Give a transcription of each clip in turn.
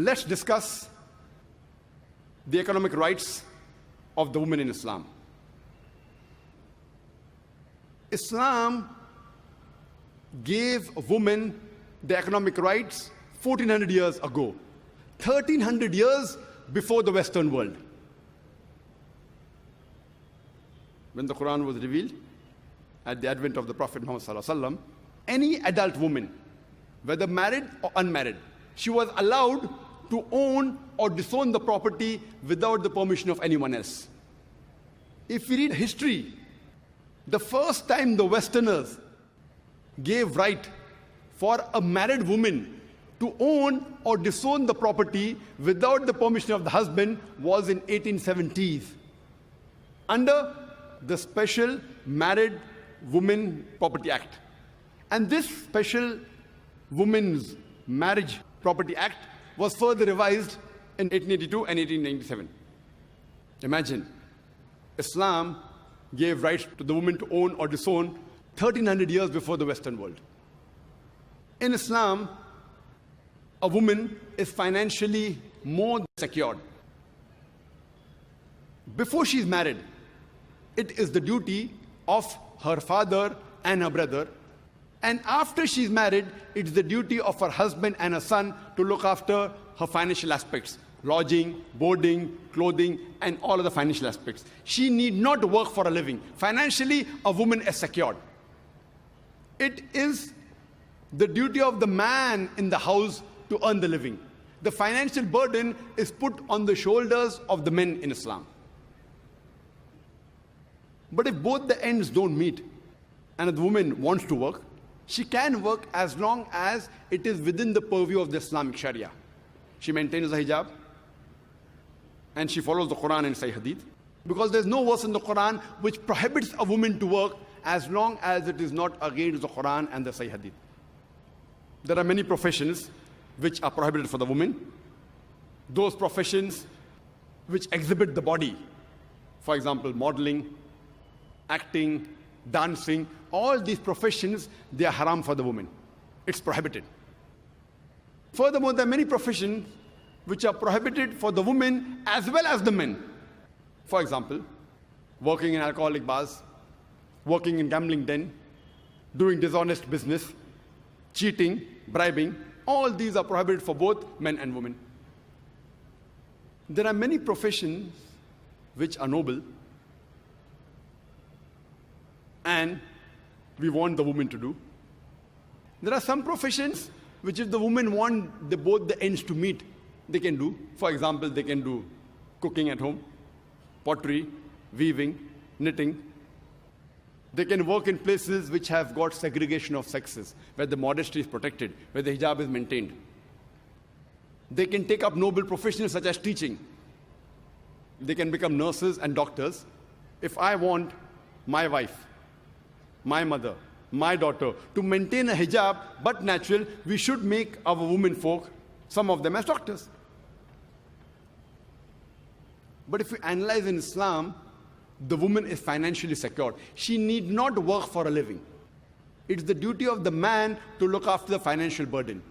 Let's discuss the economic rights of the woman in Islam. Islam gave women the economic rights 1400 years ago, 1300 years before the Western world. When the Quran was revealed at the advent of the Prophet Muhammad ﷺ, any adult woman, whether married or unmarried, she was allowed to own or disown the property without the permission of anyone else. If we read history, the first time the Westerners gave right for a married woman to own or disown the property without the permission of the husband was in 1870s, under the Special Married Women Property Act. And this Special Women's Marriage Property Act was further revised in 1882 and 1897. Imagine, Islam gave rights to the woman to own or disown 1300 years before the Western world. In Islam, a woman is financially more secured. Before she is married, it is the duty of her father and her brother. And after she is married, it's the duty of her husband and her son to look after her financial aspects, lodging, boarding, clothing, and all of the financial aspects. She need not work for a living. Financially, a woman is secured. It is the duty of the man in the house to earn the living. The financial burden is put on the shoulders of the men in Islam. But if both the ends don't meet, and the woman wants to work, she can work as long as it is within the purview of the Islamic Sharia. She maintains the hijab, and she follows the Quran and Sahih Hadith, because there's no verse in the Quran which prohibits a woman to work as long as it is not against the Quran and the Sahih Hadith. There are many professions which are prohibited for the woman. Those professions which exhibit the body, for example, modeling, acting, dancing, all these professions, they are haram for the woman. It's prohibited. Furthermore, there are many professions which are prohibited for the women as well as the men. For example, working in alcoholic bars, working in gambling den, doing dishonest business, cheating, bribing, all these are prohibited for both men and women. There are many professions which are noble, and we want the woman to do. There are some professions which if the women want both the ends to meet, they can do. For example, they can do cooking at home, pottery, weaving, knitting. They can work in places which have got segregation of sexes, where the modesty is protected, where the hijab is maintained. They can take up noble professions such as teaching. They can become nurses and doctors. If I want my wife, my mother, my daughter to maintain a hijab but natural, we should make our women folk, some of them as doctors. But if we analyze in Islam, the woman is financially secured. She need not work for a living. It's the duty of the man to look after the financial burden.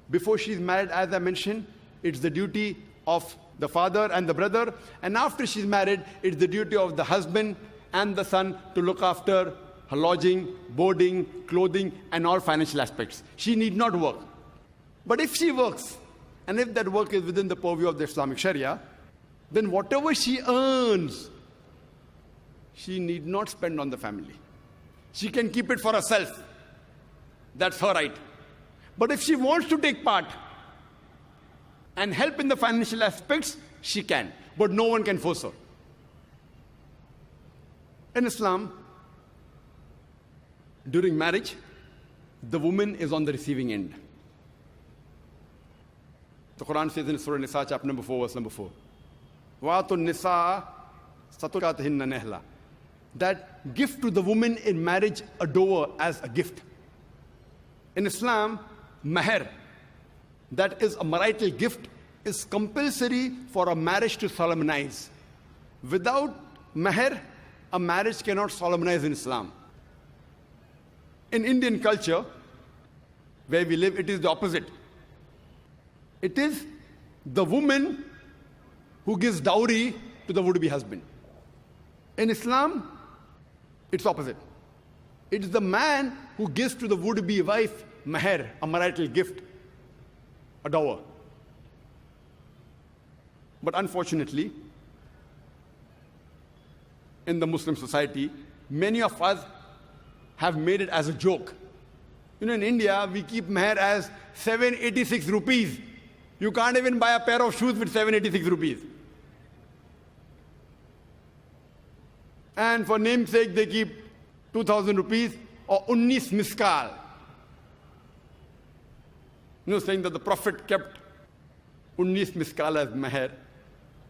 Before she is married, as I mentioned, it's the duty of the father and the brother. And after she's married, it's the duty of the husband and the son to look after her lodging, boarding, clothing, and all financial aspects. She need not work. But if she works, and if that work is within the purview of the Islamic Sharia, then whatever she earns, she need not spend on the family. She can keep it for herself. That's her right. But if she wants to take part and help in the financial aspects, she can. But no one can force her. In Islam, during marriage, the woman is on the receiving end. The Quran says in Surah Nisa, chapter number 4, verse number 4, وَاتُ النِّسَاءَ صَدُقَاتِهِنَّ نِحْلًا, that give to the woman in marriage a dower as a gift. In Islam, mahr, that is a marital gift, is compulsory for a marriage to solemnize. Without mahr, a marriage cannot solemnize in Islam. In Indian culture, where we live, it is the opposite. It is the woman who gives dowry to the would-be husband. In Islam, it's opposite. It's the man who gives to the would-be wife mahr, a marital gift, a dower. But unfortunately, in the Muslim society, many of us have made it as a joke. You know, in India, we keep mahr as 786 rupees. You can't even buy a pair of shoes with 786 rupees. And for namesake, they keep 2,000 rupees or 19 miskal. You know, saying that the Prophet kept 19 miskal as mahr.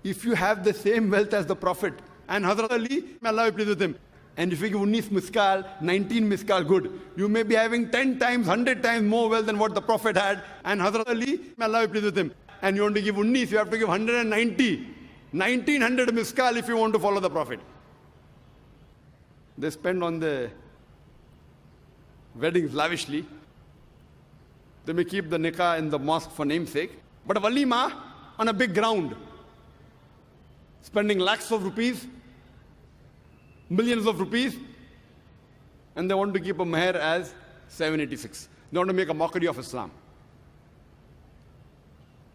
If you have the same wealth as the Prophet and Hazrat Ali, may Allah be pleased with him, and if you give 19 miskal, 19 miskal good, you may be having 10 times, 100 times more wealth than what the Prophet had, and Hazrat Ali, may Allah be pleased with him, and you want to give 19, you have to give 190, 1900 miskal if you want to follow the Prophet. They spend on the weddings lavishly. They may keep the nikah in the mosque for namesake, but a walima on a big ground, spending lakhs of rupees, millions of rupees, and they want to keep a mahr as 786. They want to make a mockery of Islam.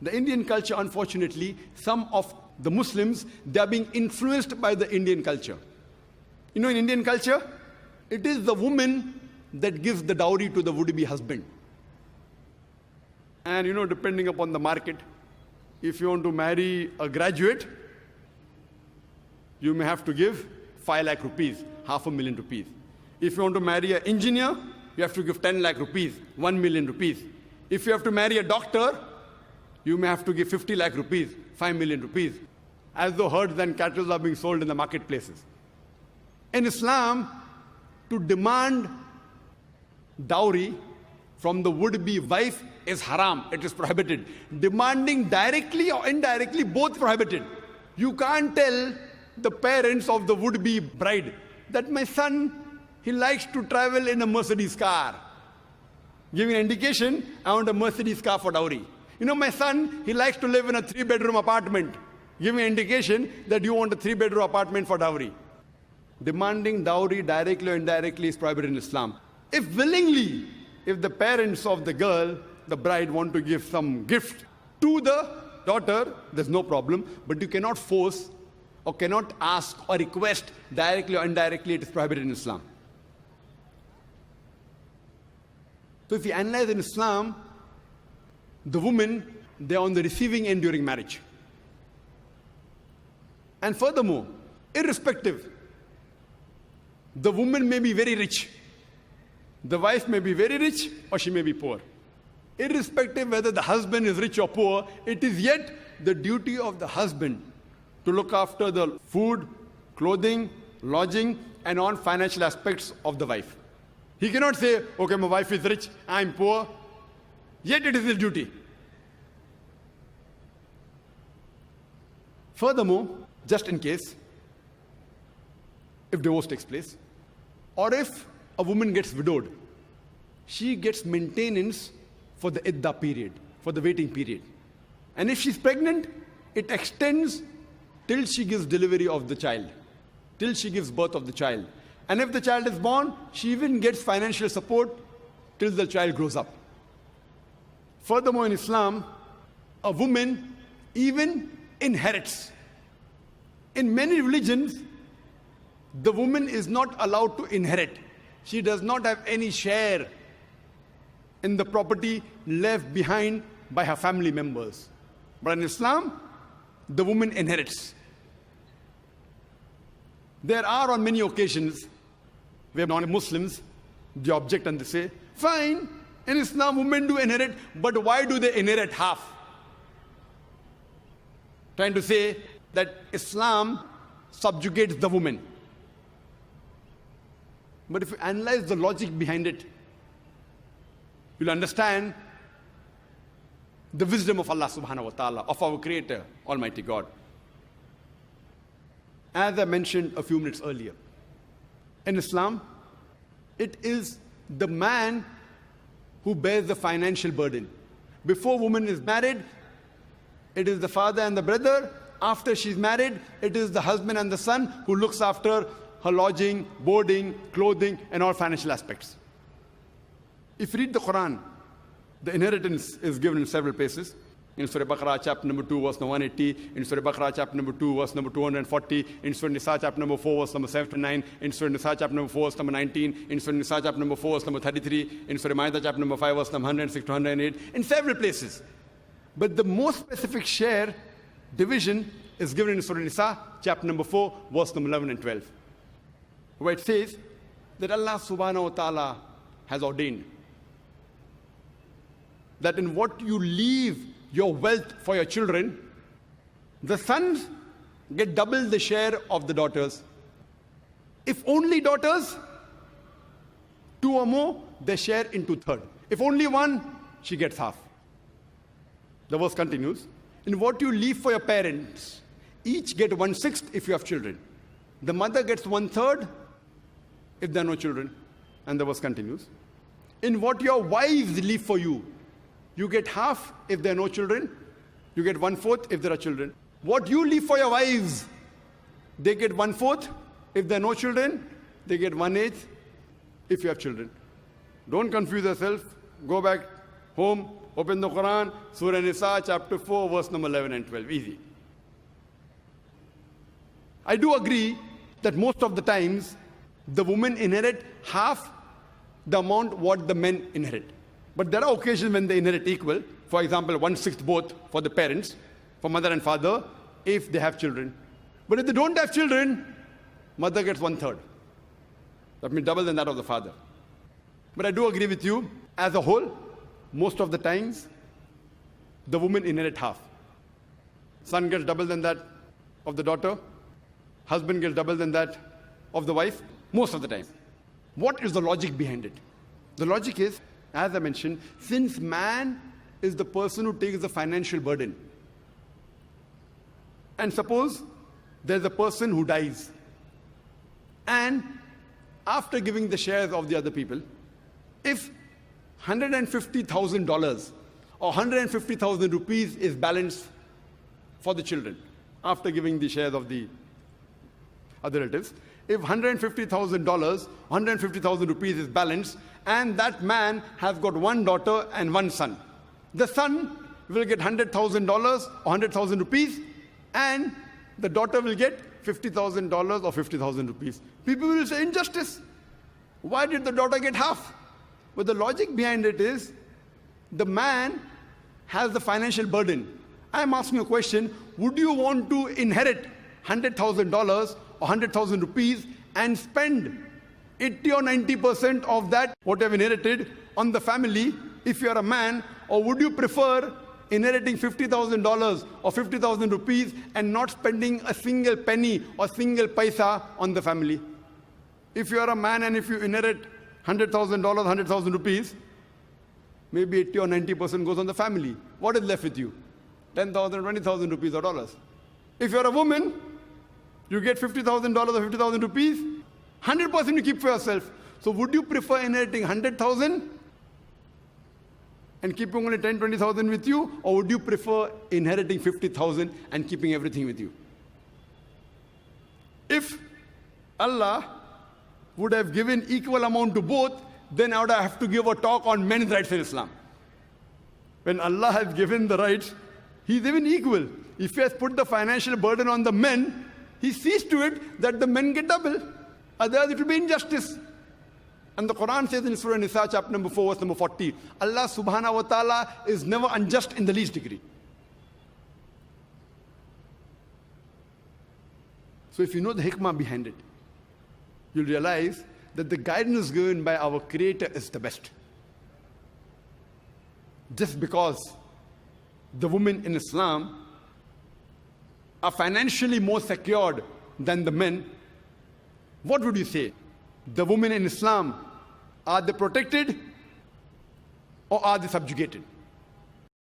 The Indian culture, unfortunately, some of the Muslims, they are being influenced by the Indian culture. You know, in Indian culture, it is the woman that gives the dowry to the would-be husband. And you know, depending upon the market, if you want to marry a graduate, you may have to give 5 lakh rupees, 500,000 rupees. If you want to marry an engineer, you have to give 10 lakh rupees, 1 million rupees. If you have to marry a doctor, you may have to give 50 lakh rupees, 5 million rupees, as though herds and cattle are being sold in the marketplaces. In Islam, to demand dowry from the would-be wife is haram. It is prohibited. Demanding directly or indirectly, both prohibited. You can't tell the parents of the would-be bride that my son, he likes to travel in a Mercedes car. Giving an indication, I want a Mercedes car for dowry. You know, my son, he likes to live in a 3-bedroom apartment. Giving an indication that you want a 3-bedroom apartment for dowry. Demanding dowry directly or indirectly is prohibited in Islam. If willingly, if the parents of the girl, the bride, want to give some gift to the daughter, there's no problem. But you cannot force or cannot ask or request directly or indirectly. It is prohibited in Islam. So if you analyze in Islam, the women, they are on the receiving end during marriage. And furthermore, irrespective, the woman may be very rich. The wife may be very rich or she may be poor. Irrespective whether the husband is rich or poor, it is yet the duty of the husband to look after the food, clothing, lodging, and on financial aspects of the wife. He cannot say, okay, my wife is rich, I'm poor, yet it is his duty. Furthermore, just in case, if divorce takes place, or if a woman gets widowed, she gets maintenance for the iddah period, for the waiting period. And if she's pregnant, it extends till she gives delivery of the child, till she gives birth of the child. And if the child is born, she even gets financial support till the child grows up. Furthermore, in Islam, a woman even inherits. In many religions, the woman is not allowed to inherit. She does not have any share in the property left behind by her family members. But in Islam, the woman inherits. There are on many occasions where non-Muslims, they object and they say, fine, in Islam women do inherit, but why do they inherit half? Trying to say that Islam subjugates the woman. But if you analyze the logic behind it, you'll understand the wisdom of Allah subhanahu wa ta'ala, of our Creator, Almighty God. As I mentioned a few minutes earlier, in Islam, it is the man who bears the financial burden. Before woman is married, it is the father and the brother. After she's married, it is the husband and the son who looks after her lodging, boarding, clothing, and all financial aspects. If you read the Quran, the inheritance is given in several places. In Surah Baqarah, chapter number 2, verse number 180. In Surah Baqarah, chapter number 2, verse number 240. In Surah Nisa, chapter number 4, verse number 79. In Surah Nisa, chapter number 4, verse number 19. In Surah Nisa, chapter number 4, verse number 33. In Surah Ma'idah, chapter number 5, verse number 106 to 108. In several places. But the most specific share division is given in Surah Nisa, chapter number 4, verse number 11 and 12. Where it says that Allah subhanahu wa ta'ala has ordained that in what you leave your wealth for your children, the sons get double the share of the daughters. If only daughters, 2 or more, they share into third. If only one, she gets half. The verse continues. In what you leave for your parents, each get 1/6 if you have children. The mother gets 1/3 if there are no children. And the verse continues. In what your wives leave for you, you get half if there are no children. You get 1/4 if there are children. What you leave for your wives, they get 1/4 if there are no children. They get 1/8 if you have children. Don't confuse yourself. Go back home, open the Quran, Surah Nisa, chapter 4, verse number 11 and 12. Easy. I do agree that most of the times the women inherit half the amount what the men inherit. But there are occasions when they inherit equal. For example, 1/6 both for the parents, for mother and father, if they have children. But if they don't have children, mother gets 1/3. That means double than that of the father. But I do agree with you, as a whole, most of the times, the woman inherit half. Son gets double than that of the daughter. Husband gets double than that of the wife, most of the time. What is the logic behind it? The logic is, as I mentioned, since man is the person who takes the financial burden, and suppose there's a person who dies, and after giving the shares of the other people, if $150,000 or 150,000 rupees is balanced for the children, after giving the shares of the other relatives, if $150,000, 150,000 rupees is balanced, and that man has got one daughter and one son, the son will get $100,000 or 100,000 rupees, and the daughter will get $50,000 or 50,000 rupees. People will say injustice. Why did the daughter get half? But the logic behind it is, the man has the financial burden. I'm asking you a question. Would you want to inherit $100,000 or 100,000 rupees and spend 80 or 90% of that, what you have inherited, on the family if you are a man? Or would you prefer inheriting $50,000 or 50,000 rupees and not spending a single penny or single paisa on the family? If you are a man and if you inherit $100,000, 100,000 rupees, maybe 80 or 90% goes on the family. What is left with you? 10,000, 20,000 rupees or dollars. If you're a woman, you get $50,000 or 50,000 rupees, 100% you keep for yourself. So would you prefer inheriting 100,000 and keeping only 10, 20,000 with you, or would you prefer inheriting 50,000 and keeping everything with you? If Allah would have given equal amount to both, then I would have to give a talk on men's rights in Islam. When Allah has given the rights, He's given equal. If He has put the financial burden on the men, He sees to it that the men get double. Otherwise it will be injustice. And the Quran says in Surah Nisa, chapter number 4, verse number 40, Allah subhanahu wa ta'ala is never unjust in the least degree. So if you know the hikmah behind it, you'll realize that the guidance given by our Creator is the best. Just because the women in Islam are financially more secured than the men, what would you say? The women in Islam, are they protected or are they subjugated?